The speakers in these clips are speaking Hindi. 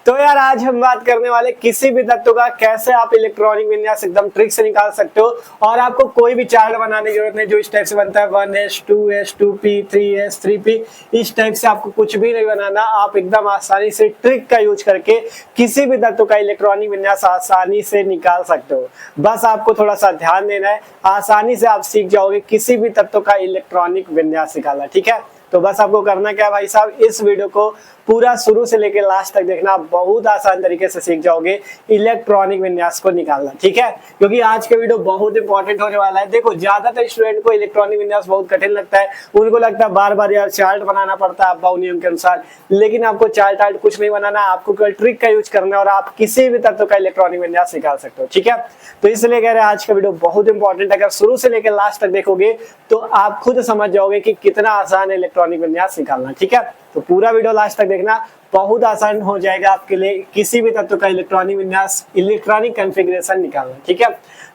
तो यार आज हम बात करने वाले किसी भी तत्व का कैसे आप इलेक्ट्रॉनिक विन्यास एकदम ट्रिक से निकाल सकते हो और आपको कोई भी चार्ट बनाने की जरूरत नहीं जो इस टाइप से बनता है 1s 2s 2p 3s 3p। इस टाइप से आपको कुछ भी नहीं बनाना, आप एकदम आसानी से ट्रिक का यूज करके किसी भी तत्व का इलेक्ट्रॉनिक विन्यास आसानी से निकाल सकते हो। बस आपको थोड़ा सा ध्यान देना है, आसानी से आप सीख जाओगे किसी भी तत्व का इलेक्ट्रॉनिक विन्यास निकालना। ठीक है, तो बस आपको करना क्या है भाई साहब, इस वीडियो को पूरा शुरू से लेकर लास्ट तक देखना, बहुत आसान तरीके से सीख जाओगे इलेक्ट्रॉनिक विन्यास को निकालना। ठीक है, क्योंकि आज का वीडियो बहुत इंपॉर्टेंट होने वाला है। देखो ज्यादातर स्टूडेंट को इलेक्ट्रॉनिक विन्यास बहुत कठिन लगता है, उनको लगता है बार बार यार चार्ट बनाना पड़ता है अब्बाऊ नियम के अनुसार, लेकिन आपको चार्ट आर्ट कुछ नहीं बनाना, आपको केवल ट्रिक का यूज करना है और आप किसी भी तत्व का इलेक्ट्रॉनिक विन्यास निकाल सकते हो। ठीक है, तो इसलिए कह रहे हैं आज का वीडियो बहुत इंपॉर्टेंट है। अगर शुरू से लेकर लास्ट तक देखोगे तो आप खुद समझ जाओगे कि कितना आसान है इलेक्ट्रॉनिक विन्यास निकालना। ठीक है, तो पूरा वीडियो लास्ट तक देखना, बहुत आसान हो जाएगा आपके लिए किसी भी तत्व का इलेक्ट्रॉनिक विन्यास इलेक्ट्रॉनिक कॉन्फ़िगरेशन निकालना। ठीक है,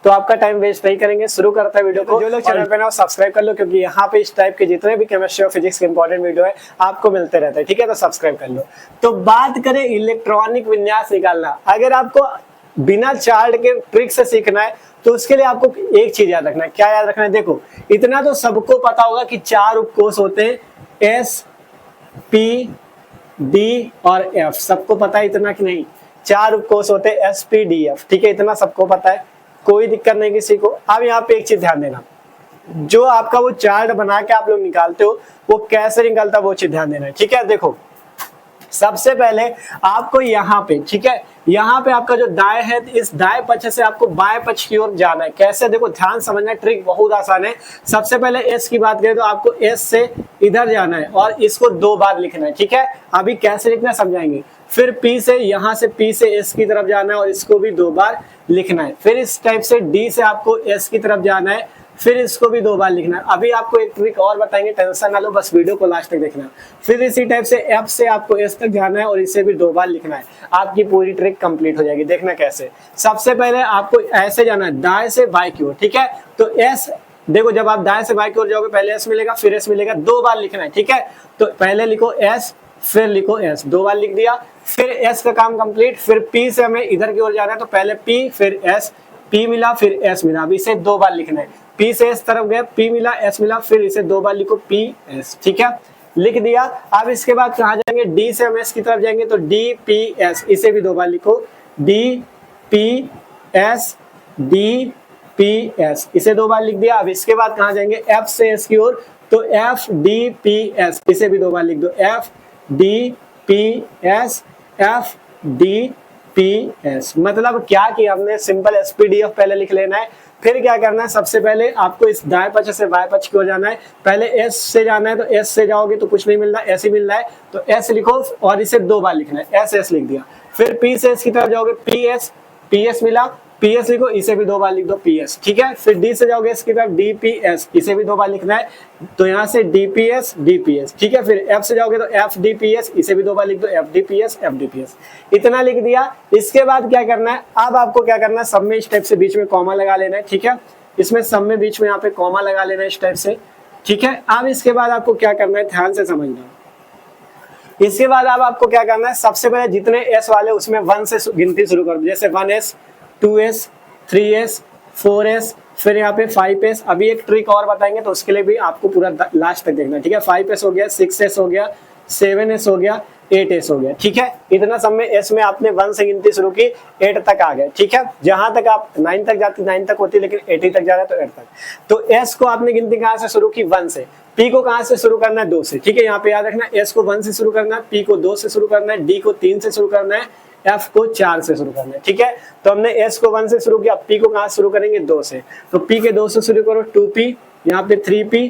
तो आपका टाइम वेस्ट नहीं करेंगे, शुरू करते हैं वीडियो को। जो लोग चैनल पे ना सब्सक्राइब कर लो, क्योंकि यहाँ पे इस टाइप के जितने भी केमिस्ट्री और फिजिक्स के इंपॉर्टेंट वीडियो है आपको मिलते रहते हैं। ठीक है, तो सब्सक्राइब कर लो। तो बात करें इलेक्ट्रॉनिक विन्यास निकालना, अगर आपको बिना चार्ट के ट्रिक से सीखना है तो उसके लिए आपको एक चीज याद रखना है। क्या याद रखना है? देखो इतना तो सबको पता होगा कि 4 उपकोष होते हैं, एस पी डी और एफ। सबको पता है इतना कि नहीं? 4 उपकोष होते हैं एस पी डी एफ। ठीक है, इतना सबको पता है, कोई दिक्कत नहीं किसी को। अब यहाँ पे एक चीज ध्यान देना, जो आपका वो चार्ट बना के आप लोग निकालते हो वो कैसे निकलता है वो चीज ध्यान देना है। ठीक है, देखो सबसे पहले आपको यहाँ पे, ठीक है, यहाँ पे आपका जो दाएं है, इस दाएं पक्ष से आपको बाएं पक्ष की ओर जाना है। कैसे? देखो ध्यान समझना, ट्रिक बहुत आसान है। सबसे पहले एस की बात करें तो आपको एस से इधर जाना है और इसको 2 बार लिखना है। ठीक है, अभी कैसे लिखना है समझाएंगे। फिर पी से, यहाँ से पी से एस की तरफ जाना है और इसको भी 2 बार लिखना है। फिर इस टाइप से डी से आपको एस की तरफ जाना है, फिर इसको भी 2 बार लिखना है। अभी आपको एक ट्रिक और बताएंगे, टेंशन ना लो, बस वीडियो को लास्ट तक देखना। फिर इसी टाइप से एफ से आपको एस तक जाना है और इसे भी 2 बार लिखना है। आपकी पूरी ट्रिक कंप्लीट हो जाएगी। देखना कैसे। सबसे पहले आपको ऐसे जाना है दाएं से बाएं की ओर। ठीक है, तो एस, देखो जब आप दाएं से बाएं की ओर जाओगे पहले एस मिलेगा फिर एस मिलेगा, 2 बार लिखना है। ठीक है, तो पहले लिखो एस फिर लिखो एस, 2 बार लिख दिया। फिर एस का काम कंप्लीट। फिर पी से हमें इधर की ओर जाना है, तो पहले पी फिर एस, पी मिला फिर एस मिला, अब इसे 2 बार लिखना है। पी से एस तरफ गए, पी मिला एस मिला, फिर इसे 2 बार लिखो पी एस। ठीक है, लिख दिया। अब इसके बाद कहाँ जाएंगे? डी से हम एस की तरफ जाएंगे, तो डी पी एस, इसे भी 2 बार लिखो D P S, D P S, इसे 2 बार लिख दिया। अब इसके बाद कहाँ जाएंगे? एफ से एस की ओर, तो एफ डी पी एस, इसे भी 2 बार लिख दो, F D P S, F D P S. मतलब क्या कि हमने सिंपल एसपीडीएफ पहले लिख लेना है। फिर क्या करना है? सबसे पहले आपको इस दाएं पक्ष से बाएं पक्ष की ओर जाना है। पहले एस से जाना है, तो एस से जाओगे तो कुछ नहीं मिल रहा, एस ही मिल रहा है, तो एस लिखो और इसे 2 बार लिखना है, एस एस लिख दिया। फिर पी से एस की तरफ जाओगे, पी एस मिला, पी एस लिखो, इसे भी 2 बार लिख दो पी एस। ठीक है, फिर डी से जाओगे इसकी तरफ, डी पी एस, इसे भी 2 बार लिखना है, तो यहाँ से D P S D P S. ठीक है, फिर एफ से जाओगे तो एफ डी पी एस, इसे भी 2 बार लिख दो, F D P S F D P S. इतना लिख दिया। इसके बाद क्या करना है? अब आपको क्या करना है? सब में इस टाइप से बीच में कॉमा लगा लेना है। ठीक है, इसमें सब में बीच में यहाँ पे कॉमा लगा लेना है इस टाइप से। ठीक है, अब इसके बाद आपको क्या करना है, ध्यान से समझना। इसके बाद अब आपको क्या करना है? सबसे पहले जितने एस वाले उसमें 1 से गिनती शुरू कर दो, जैसे 1s 2s 3s 4s, फिर यहाँ पे 5s। अभी एक ट्रिक और बताएंगे तो उसके लिए भी आपको पूरा लास्ट तक देखना। ठीक है, 5s हो गया, 6s हो गया, 7s हो गया, 8s हो गया। ठीक है, इतना सब में एस में आपने 1 से गिनती शुरू की, 8 तक आ गए। ठीक है, जहां तक आप 9 तक जाती 9 तक होती, लेकिन 80 तक जा रहा है तो 8 तक। तो एस को आपने गिनती कहां से शुरू की? 1 से। पी को कहां से शुरू करना है? 2 से। ठीक है, यहाँ पे याद रखना, एस को 1 से शुरू करना है, पी को 2 से शुरू करना है, डी को 3 से शुरू करना है, एफ को 4 से शुरू करना है। ठीक है, तो हमने एस को 1 से शुरू किया, पी को कहां से शुरू करेंगे? 2 से। तो पी के 2 से शुरू करो, 2p, यहाँ पे 3p,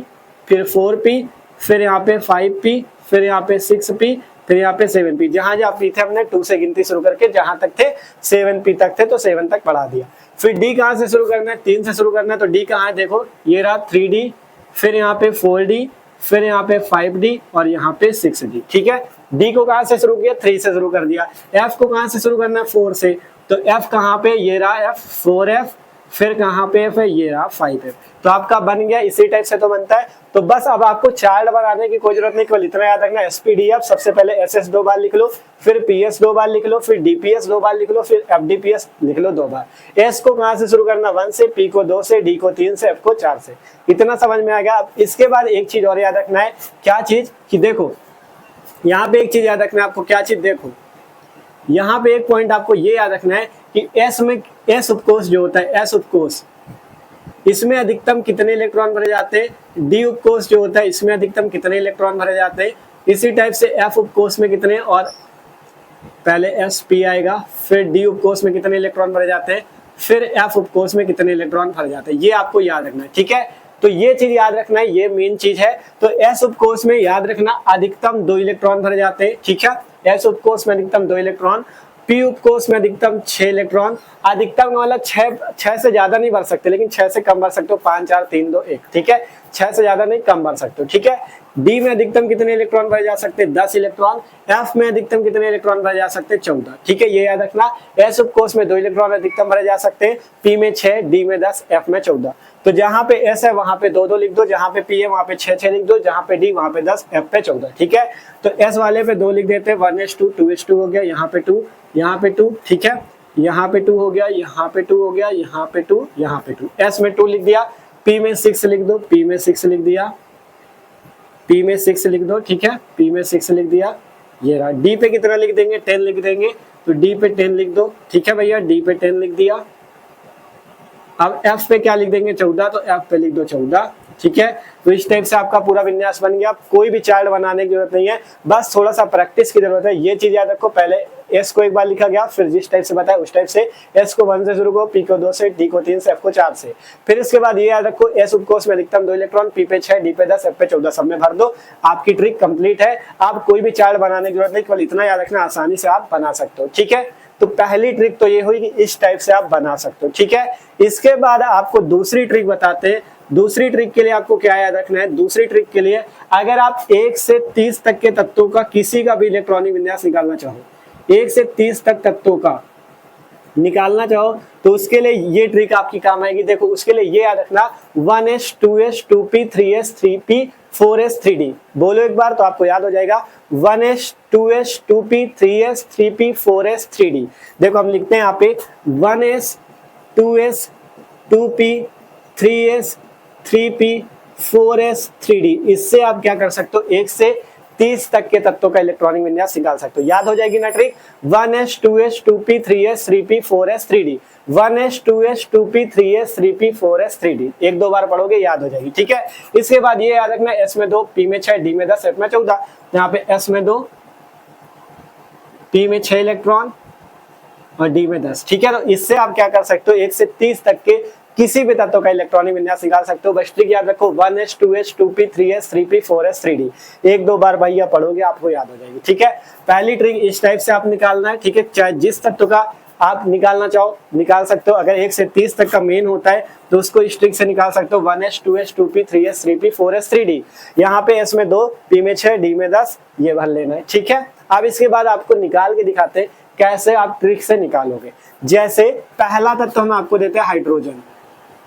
फिर 4p, फिर यहाँ पे 5p, फिर यहाँ पे 6p, फिर यहाँ पे 7p। जहां जहां पी थे हमने 2 से गिनती शुरू करके जहां तक थे 7p तक थे तो 7 तक बढ़ा दिया। फिर डी कहां से शुरू करना है? 3 से शुरू करना है, तो डी कहां है? देखो ये रहा 3d, फिर यहाँ पे 4d, फिर यहाँ पे 5d और यहाँ पे 6d। ठीक है, डी को कहां से शुरू किया? 3 से शुरू कर दिया। एफ को कहां से शुरू करना है? 4 से, तो एफ कहां पे? ये रहा एफ, 4f फिर कहाँ पे एफ है, ये रहा 5f। तो आपका बन गया, इसी टाइप से तो बनता है। तो बस अब आपको चार्ट बनाने की कोई जरूरत नहीं, केवल इतना याद रखना एसपीडीएफ सबसे पहले एसएस 2 बार लिख लो, फिर पीएस 2 बार लिख लो, फिर डीपीएस 2 बार लिख लो, फिर एफडीपीएस लिख लो 2 बार। एस को कहां से शुरू करना, 1 से, पी को 2 से, डी को 3 से, एफ को 4 से। इतना समझ में आ गया। अब इसके बाद एक चीज और याद रखना है, क्या चीज कि देखो यहाँ पे एक चीज याद रखना है आपको, क्या चीज, देखो यहाँ पे एक पॉइंट आपको ये याद रखना है कि एस में, एस उपकोष जो होता है, एस उपकोष, इसमें अधिकतम कितने इलेक्ट्रॉन भरे जाते हैं, डी उपकोष जो होता है इसमें अधिकतम कितने इलेक्ट्रॉन भरे जाते हैं, इसी टाइप से एफ उपकोष में कितने, और पहले एस पी आएगा, फिर डी उपकोष में कितने इलेक्ट्रॉन भरे जाते हैं, फिर एफ उपकोष में कितने इलेक्ट्रॉन भरे जाते हैं, ये आपको याद रखना है। ठीक है, तो ये चीज याद रखना है, ये मेन चीज है। तो एस उपकोष में याद रखना अधिकतम 2 इलेक्ट्रॉन भरे जाते हैं। ठीक है, एस उपकोष में अधिकतम 2 इलेक्ट्रॉन, पी उपकोष में अधिकतम 6 इलेक्ट्रॉन। अधिकतम मतलब 6 से ज्यादा नहीं भर सकते, लेकिन 6 से कम भर सकते हो, 5 4 3 2 1। ठीक है, 6 से ज्यादा नहीं, कम भर सकते हो। ठीक है, डी में अधिकतम कितने इलेक्ट्रॉन भरे जा सकते हैं, 10 इलेक्ट्रॉन। एफ में अधिकतम कितने इलेक्ट्रॉन भरे जा सकते हैं, 14। ठीक है, ये याद रखना। एस उपकोष में 2 इलेक्ट्रॉन अधिकतम भरे जा सकते हैं, पी में 6, डी में 10, एफ में 14। तो जहां पे एस है वहां पे 2 2 लिख दो, जहां पे पी है वहां पे 6 6 लिख दो, जहां पे डी वहां पे 10, एफ पे 14। ठीक है, तो एस वाले पे 2 लिख देते हैं, 1s2 2s2 हो गया, यहाँ पे 2, यहाँ पे 2। ठीक है, यहाँ पे 2 हो गया, यहाँ पे 2 हो गया, यहाँ पे 2, यहाँ पे 2। एस में 2 लिख दिया, पी में 6 लिख दो, पी में 6 लिख दिया, पी में 6 लिख दो। ठीक है, पी में 6 लिख दिया, ये रहा। डी पे कितना लिख देंगे, 10 लिख देंगे, तो डी पे 10 लिख दो। ठीक है भैया, डी पे 10 लिख दिया। अब एफ पे क्या लिख देंगे, 14, तो एफ पे लिख दो 14। ठीक है, तो इस टाइप से आपका पूरा विन्यास बन गया। कोई भी चार्ट बनाने की जरूरत नहीं है, बस थोड़ा सा प्रैक्टिस की जरूरत है। ये चीज याद रखो, पहले एस को एक बार लिखा गया, फिर जिस टाइप से बताया उस टाइप से एस को 1 से शुरू करो, पी को 2 से, डी को 3 से, एफ को 4 से। फिर इसके बाद ये याद रखो, एस उपकोष में अधिकतम 2 इलेक्ट्रॉन, पी पे 6, डी पे 10, एफ पे 14, सब में भर दो। आपकी ट्रिक कंप्लीट है। आप कोई भी चार्ट बनाने की जरूरत नहीं, केवल इतना याद रखना, आसानी से आप बना सकते हो। ठीक है, तो पहली ट्रिक तो ये हुई कि इस टाइप से आप बना सकते हो। ठीक है, इसके बाद आपको दूसरी ट्रिक बताते हैं। दूसरी ट्रिक के लिए आपको क्या याद रखना है, दूसरी ट्रिक के लिए अगर आप 1 से 30 तक के तत्वों का किसी का भी इलेक्ट्रॉनिक विन्यास निकालना चाहो, 1 से 30 तक तत्वों का निकालना चाहो, तो उसके लिए ये ट्रिक आपकी काम आएगी। देखो, उसके लिए ये याद रखना, 1s 2s 2p 3s 3p 4s 3d। बोलो एक बार तो आपको याद हो जाएगा, 1s 2s 2p 3s 3p 4s 3d। देखो हम लिखते हैं यहाँ पे 1s 2s 2p 3s 3p 4s 3d। इससे आप क्या कर सकते हो, 1 से 30 तक के तत्वों का इलेक्ट्रॉनिक विन्यास निकाल सकते हो। याद हो जाएगी ना trick, 1s 2s 2p 3s 3p 4s 3d, 1s 2s 2p 3s 3p 4s 3d। एक दो बार पढ़ोगे याद हो जाएगी। ठीक है, इसके बाद ये याद रखना, एस में 2, पी में 6, डी में 10, एफ में 14। यहाँ पे एस में 2, पी में 6 इलेक्ट्रॉन और डी में 10। ठीक है, तो इससे आप क्या कर सकते हो, 1 से 30 तक के किसी भी तत्व का इलेक्ट्रॉनिक विन्यास निकाल सकते हो। बस ट्रिक याद रखो, 1s 2s 2p 3s 3p 4s 3d। एक दो बार भैया पढ़ोगे आपको याद हो जाएगी। ठीक है, पहली ट्रिक इस टाइप से आप निकालना है। ठीक है, चाहे जिस तत्व का आप निकालना चाहो निकाल सकते हो। अगर 1 से 30 तक का मेन होता है तो उसको इस ट्रिक से निकाल सकते हो, 1s 2s 2p 3s 3p 4s 3d। यहाँ पे एस में 2, पी में 6, डी में 10, ये भर लेना है। ठीक है, अब इसके बाद आपको निकाल के दिखाते हैं कैसे आप ट्रिक से निकालोगे। जैसे पहला तत्व हम आपको देते हैं हाइड्रोजन।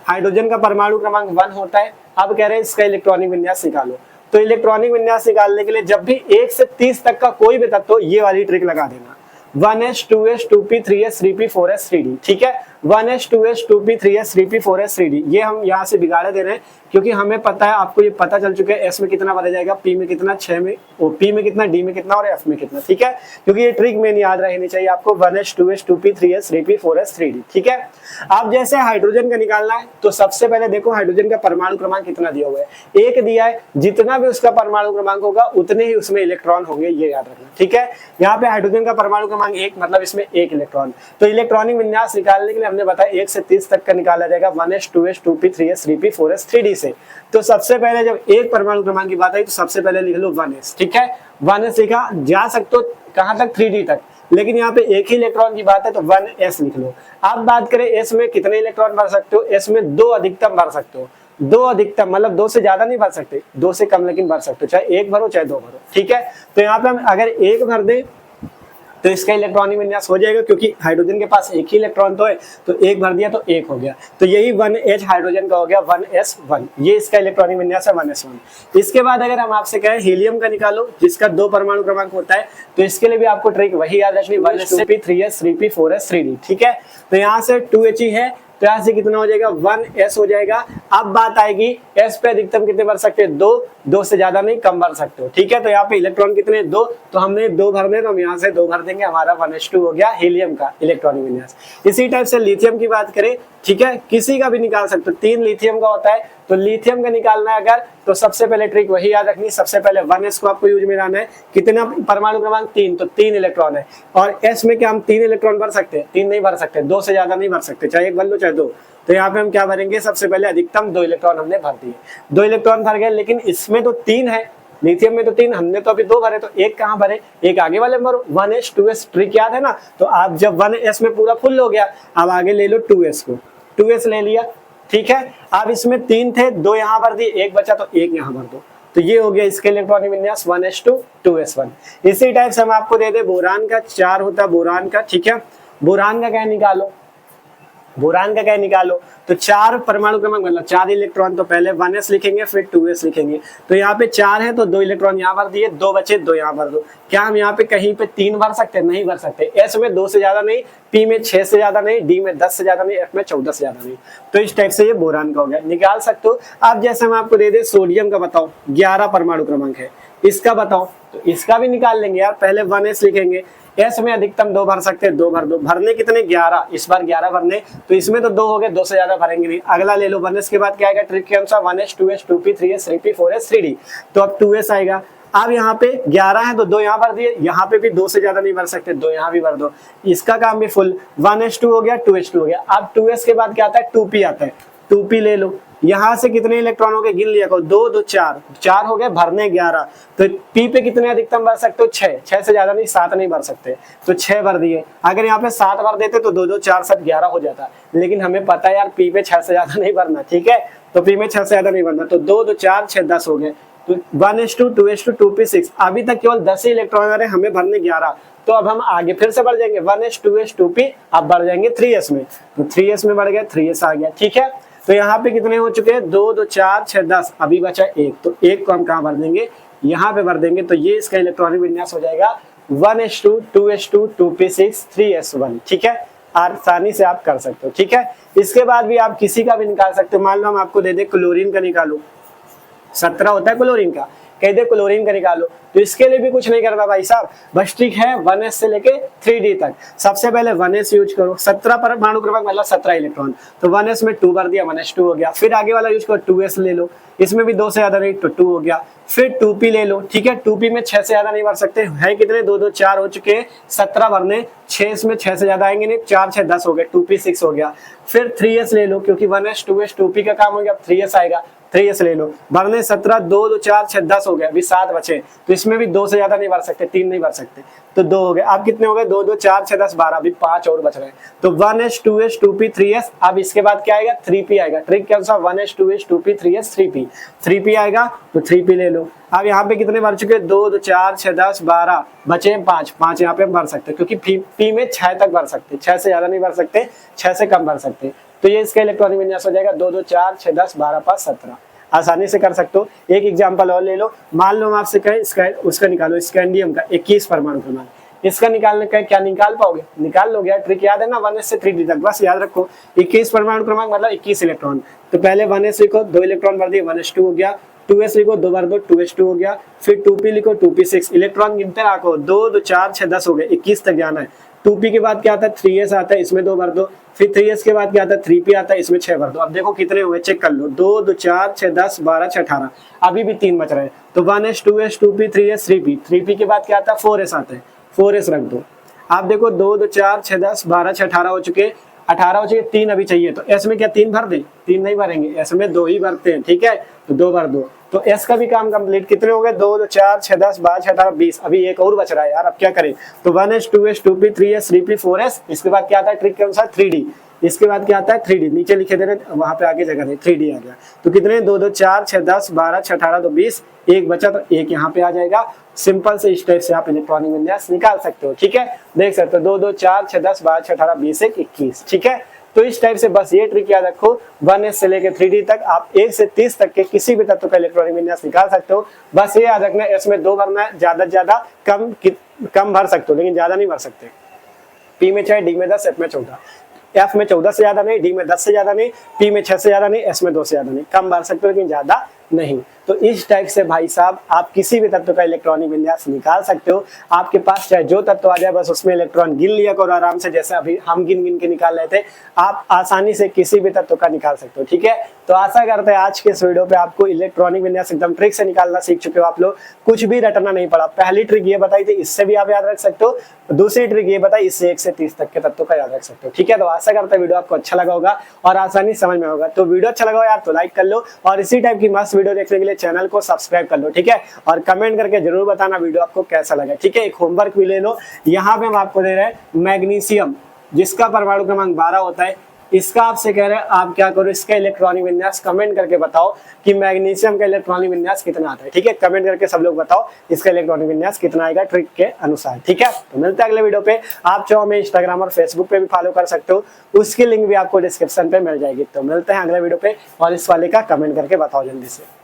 हाइड्रोजन का परमाणु क्रमांक 1 होता है। अब कह रहे हैं इसका इलेक्ट्रॉनिक विन्यास निकालो। तो इलेक्ट्रॉनिक विन्यास निकालने के लिए जब भी 1 से 30 तक का कोई भी तत्व, ये वाली ट्रिक लगा देना, 1s 2s 2p 3s 3p 4s 3d। ठीक है, 1s 2s 2p 3s 3p 4s 3d। ये हम यहाँ से बिगाड़े दे रहे हैं क्योंकि हमें पता है, आपको ये पता चल चुका है, एस में कितना भरा जाएगा, पी में कितना, 6 में, पी में कितना, डी में कितना और एफ में कितना। ठीक है, क्योंकि ये ट्रिक में याद रहनी चाहिए आपको, 1s 2s 2p 3s 3p 4s 3d। ठीक है, अब जैसे हाइड्रोजन का निकालना है तो सबसे पहले देखो हाइड्रोजन का परमाणु क्रमांक कितना दिया हुआ है, 1 दिया है। जितना भी उसका परमाणु क्रमांक होगा उतने ही उसमें इलेक्ट्रॉन होंगे, ये याद रखना। ठीक है, यहाँ पे हाइड्रोजन का परमाणु क्रमांक 1, मतलब इसमें 1 इलेक्ट्रॉन। तो इलेक्ट्रॉनिक विन्यास निकालने के लिए हमने बताया 1 से 30 तक का निकाला जाएगा 1s 2s 2p 3s 3p 4s 3d से। तो सबसे पहले जब एक परमाणु क्रमांक की बात आई तो सबसे पहले लिख लो 1s। ठीक है, 1s लिखा, जा सकते हो कहां तक, 3d तक, लेकिन यहाँ पे एक ही इलेक्ट्रॉन की बात है तो 1s लिख लो। अब बात करें एस में कितने इलेक्ट्रॉन भर सकते हो, एस में 2 अधिकतम भर सकते हो। 2 अधिकतम मतलब 2 से ज्यादा नहीं भर सकते, 2 से कम लेकिन भर सकते हो, चाहे 1 भरो चाहे 2 भरो। ठीक है, तो यहाँ पे हम अगर 1 भर दे तो इसका इलेक्ट्रॉनिक विन्यास हो जाएगा, क्योंकि हाइड्रोजन के पास एक ही इलेक्ट्रॉन तो है, तो एक भर दिया तो एक हो गया, तो यही 1H हाइड्रोजन का हो गया 1s1, ये इसका इलेक्ट्रॉनिक विन्यास है 1s1। इसके बाद अगर हम आपसे कहें हीलियम का निकालो जिसका 2 परमाणु क्रमांक होता है, तो इसके लिए भी आपको ट्रिक वही याद रखनी, 1s2p 3s 3p 4s 3d, ठीक है। तो यहाँ से 2He है, तो यहाँ से कितना हो जाएगा 1s हो जाएगा। अब बात आएगी s पे अधिकतम कितने भर सकते हैं, 2 से ज्यादा नहीं, कम भर सकते हो, ठीक है। तो यहाँ पे इलेक्ट्रॉन कितने 2, तो हमने 2 भरने, तो हम यहाँ से 2 भर देंगे, हमारा 1s2 हो गया हीलियम का इलेक्ट्रॉनिक विन्यास। इसी टाइप से लिथियम की बात करें, ठीक है, किसी का भी निकाल सकते हो, 3 लिथियम का होता है, तो लिथियम का निकालना है अगर, तो सबसे पहले ट्रिक वही याद रखनी, सबसे पहले 1s को आपको यूज में लाना है। कितना परमाणु क्रमांक 3, तो 3 इलेक्ट्रॉन है, और s में क्या हम 3 इलेक्ट्रॉन भर सकते हैं, 3 नहीं भर सकते, 2 से ज्यादा नहीं भर सकते, चाहे 1 भर लो चाहे 2। तो यहाँ पे हम क्या भरेंगे, सबसे पहले अधिकतम 2 इलेक्ट्रॉन हमने भर दिए, 2 इलेक्ट्रॉन भर गए, लेकिन इसमें तो 3 है, लिथियम में तो 3, हमने तो अभी 2 भरे, तो एक कहाँ भरे, एक आगे वाले में भरो, 1s 2s ट्रिक याद है ना। तो आप जब 1s में पूरा फुल हो गया, अब आगे ले लो 2s को, 2s ले लिया, ठीक है। अब इसमें 3 थे, 2 यहाँ भर दिए, एक बचा तो एक यहाँ भर दो, तो ये हो गया इसके इलेक्ट्रॉनिक विन्यास 1s2 2s1। इसी टाइप से हम आपको दे दे बोरान का, 4 होता है बोरान का, ठीक है। बोरान का क्या निकालो, बोरान का क्या निकालो, तो 4 परमाणु क्रमांक मतलब 4 इलेक्ट्रॉन, तो पहले 1s लिखेंगे फिर 2s लिखेंगे, तो यहाँ पे 4 है तो 2 इलेक्ट्रॉन यहाँ भर दिए, 2 बचे 2 यहाँ भर दो। क्या हम यहाँ पे कहीं पे 3 भर सकते हैं, नहीं भर सकते, s में 2 से ज्यादा नहीं, p में 6 से ज्यादा नहीं, d में 10 से ज्यादा नहीं, f में 14 से ज्यादा नहीं, तो इस टाइप से ये बोरान का हो गया, निकाल सकते हो। अब जैसे हम आपको दे दे सोडियम का, बताओ 11 परमाणु क्रमांक है, इसका बताओ, तो इसका भी निकाल लेंगे यार, पहले 1s लिखेंगे, s में अधिकतम 2 भर सकते हैं, 2 भर दो, भरने कितने 11, इस बार 11 भरने, तो इसमें तो 2 हो गए, 2 से ज्यादा भरेंगे नहीं। अगला ले लो 1s के बाद क्या आएगा, ट्रिक के अनुसार 1s 2s 2p 3s 3p 4s 3d, तो अब 2s आएगा। अब यहाँ पे 11 है तो 2 यहाँ भर दिए, यहाँ पे भी 2 से ज्यादा नहीं भर सकते, 2 यहाँ भी भर दो, इसका काम भी फुल, 1s2 हो गया 2s2 हो गया। अब 2s के बाद क्या आता है 2p आता है, 2p ले लो, यहाँ से कितने इलेक्ट्रॉन हो गए गिन लिया करो, 2 2 4 हो गए, भरने 11, तो p पे कितने अधिकतम भर सकते हो 6 से ज्यादा नहीं, 7 नहीं भर सकते, तो 6 भर दिए। अगर यहाँ पे 7 भर देते तो 2 2 4 7 11 हो जाता, लेकिन हमें पता है यार p पे 6 से ज्यादा नहीं भरना, ठीक है, तो p में 6 से ज्यादा नहीं भरना, तो 2 2 4 6 10 हो गए, तो 1s2 2s2 2p 6, अभी तक केवल 10 ही इलेक्ट्रॉन आ रहे, हमें भरने 11, तो अब हम आगे फिर से बढ़ जाएंगे 1s 2s 2p, अब बढ़ जाएंगे 3s में, तो 3s में बढ़ गया, 3s आ गया, ठीक है। तो यहाँ पे कितने हो चुके हैं 2 2 4 6 10, अभी बचा 1, तो 1 को हम कहाँ भर देंगे, यहाँ पे भर देंगे, तो ये इसका इलेक्ट्रॉनिक विन्यास हो जाएगा 1s2 2s2 2p6 3s1, ठीक है। आसानी से आप कर सकते हो, ठीक है। इसके बाद भी आप किसी का भी निकाल सकते हो, मान लो हम आपको दे दे क्लोरीन का निकालो, 17 होता है क्लोरीन का, कह दे क्लोरीन का निकालो, तो इसके लिए भी कुछ नहीं करना भाई साहब, बस ट्रिक है 1s से लेके 3d तक। सबसे पहले 1s यूज करो, 17 परमाणु क्रमांक मतलब 17 इलेक्ट्रॉन, तो 1s में 2 भर दिया, 1s2 हो गया। फिर आगे वाला यूज करो 2s ले लो, इसमें भी 2 से ज्यादा नहीं, तो 2 हो गया। फिर 2p ले लो, ठीक है, 2p में 6 से ज्यादा नहीं भर सकते है, कितने 2 2 4 हो चुके, 17 भरने, 6 में 6 से ज्यादा आएंगे नहीं, 4 6 10 हो गए, 2p 6 हो गया। फिर 3s ले लो, क्योंकि 1s 2s 2p का काम हो गया, 3s आएगा, 3s ले लो, भरने 17 2 2 4 6 10 हो गया, अभी 7 बचे, तो इसमें भी 2 से ज्यादा नहीं भर सकते, 3 नहीं भर सकते, तो 2 हो गए। अब कितने हो गए 2 2 4 6 10 12, अभी 5 और बच रहे हैं, तो 1s 2s 2p 3s। अब इसके बाद क्या आएगा 3p आएगा, ट्रिक के अनुसार 1s 2s 2p 3s 3p आएगा, तो 3p ले लो। अब यहाँ पे कितने भर चुके 2 2 4 6 10 12, बचे 5 यहाँ पे भर सकते, क्योंकि p में 6 तक भर सकते, 6 से ज्यादा नहीं भर सकते, 6 से कम भर सकते, तो ये इसका इलेक्ट्रॉनिक विन्यास हो जाएगा 2 2 4 6 10 12 5 17। आसानी से कर सकते हो। एक एग्जांपल और ले लो, मान लो हम आपसे कहें उसका निकालो, स्कैंडियम का 21 परमाणु क्रमांक, इसका निकालने का क्या निकाल पाओगे, निकाल लोगे यार, ट्रिक याद है ना 1s से 3d तक, बस याद रखो 21 परमाणु क्रमांक मतलब 21 इलेक्ट्रॉन, तो पहले 1s लिखो, 2 इलेक्ट्रॉन भर दिए, 1s2 हो गया, 2s लिखो, 2 भर दो, 2s2 हो गया, फिर 2p लिखो, 2p 6, इलेक्ट्रॉन गिनते रखो, 2 2 4 6 10 हो गए, 21 तक जाना है। 2p के बाद क्या आता है 3s आता है, इसमें 2 भर दो, फिर 3s के बाद क्या आता है 3p आता है, इसमें 6 भर दो। अब देखो कितने हुए चेक कर लो, 2 2 4 6 10 12 6 18, अभी भी 3 बच रहे हैं, तो 1s 2s 2p 3s 3p के बाद क्या आता है 4s आता है, 4s रख दो। आप देखो 2 2 4 6 10 12 6 18 हो चुके, 18 हो चुके, 3 अभी चाहिए, तो s में क्या 3 भर दे, 3 नहीं भरेंगे, s में 2 ही भरते हैं, ठीक है, तो 2 भर दो। तो एस का भी काम कंप्लीट। कितने हो गए, 2 2 4 6 10 12 18 20। अभी एक और बच रहा है यार, अब क्या करें। तो 1s 2s 2p 3s 3p 4s। इसके बाद क्या आता है ट्रिक के अनुसार 3d। इसके बाद क्या आता है 3d, नीचे लिखे दे रहे, वहां पे आगे जगह नहीं, 3d आ गया। तो कितने 2 2 4 6 10 12 6 18 तो 20, एक बचा तो एक यहाँ पे आ जाएगा। सिंपल से इस टाइप से आप इलेक्ट्रॉनिक विन्यास निकाल सकते हो। ठीक है, देख सकते हो 2 2 4 6 10 12 6 18 20 1 21। ठीक है, तो इस टाइप से बस ये ट्रिक याद रखो, 1s से लेकर 3d तक आप 1 से 30 तक के किसी भी तत्व का इलेक्ट्रॉनिक विन्यास निकाल सकते हो। बस ये याद रखना, एस में 2 भरना है, ज्यादा से ज्यादा कम भर सकते हो, लेकिन ज्यादा नहीं भर सकते। पी में 6, डी में 10, एफ में 14। एफ में 14 से ज्यादा नहीं, डी में 10 से ज्यादा नहीं, पी में 6 से ज्यादा नहीं, एस में 2 से ज्यादा नहीं। कम भर सकते हो लेकिन ज्यादा नहीं। तो इस टाइप से भाई साहब आप किसी भी तत्व का इलेक्ट्रॉनिक विन्यास निकाल सकते हो। आपके पास चाहे जो तत्व आ जाए, बस उसमें इलेक्ट्रॉन गिन लिया करो आराम से, जैसे अभी हम गिन गिन के निकाल रहे थे। आप आसानी से किसी भी तत्व का निकाल सकते हो। ठीक है, तो आशा करते हैं आज के इस वीडियो पे आपको इलेक्ट्रॉनिक विन्यास एकदम ट्रिक से निकालना सीख चुके हो आप लोग। कुछ भी रटना नहीं पड़ा। पहली ट्रिक ये बताई थी, इससे भी आप याद रख सकते हो। दूसरी ट्रिक ये बताई, इससे 1 से 30 तक के तत्वों का याद रख सकते हो। ठीक है, तो आशा करते हैं वीडियो आपको अच्छा लगा होगा और आसानी समझ में होगा। तो वीडियो अच्छा लगा हो यार तो लाइक कर लो, और इसी टाइप की मस्त वीडियो देखने के लिए चैनल को सब्सक्राइब कर लो। ठीक है, और कमेंट करके जरूर बताना वीडियो आपको कैसा लगा। ठीक है, एक होमवर्क भी ले लो, यहाँ पे हम आपको दे रहे हैं मैग्नीशियम, जिसका परमाणु क्रमांक 12 होता है। इसका आपसे कह रहे हैं आप क्या करो, इसका इलेक्ट्रॉनिक विन्यास कमेंट करके बताओ कि मैग्नीशियम का इलेक्ट्रॉनिक विन्यास कितना आता है। ठीक है, कमेंट करके सब लोग बताओ इसका इलेक्ट्रॉनिक विन्यास कितना आएगा ट्रिक के अनुसार। ठीक है, तो मिलते हैं अगले वीडियो पे। आप चाहो हमें इंस्टाग्राम और फेसबुक पे भी फॉलो कर सकते हो, उसकी लिंक भी आपको डिस्क्रिप्शन पे मिल जाएगी। तो मिलते हैं अगले वीडियो पे, और इस वाले का कमेंट करके बताओ जल्दी से।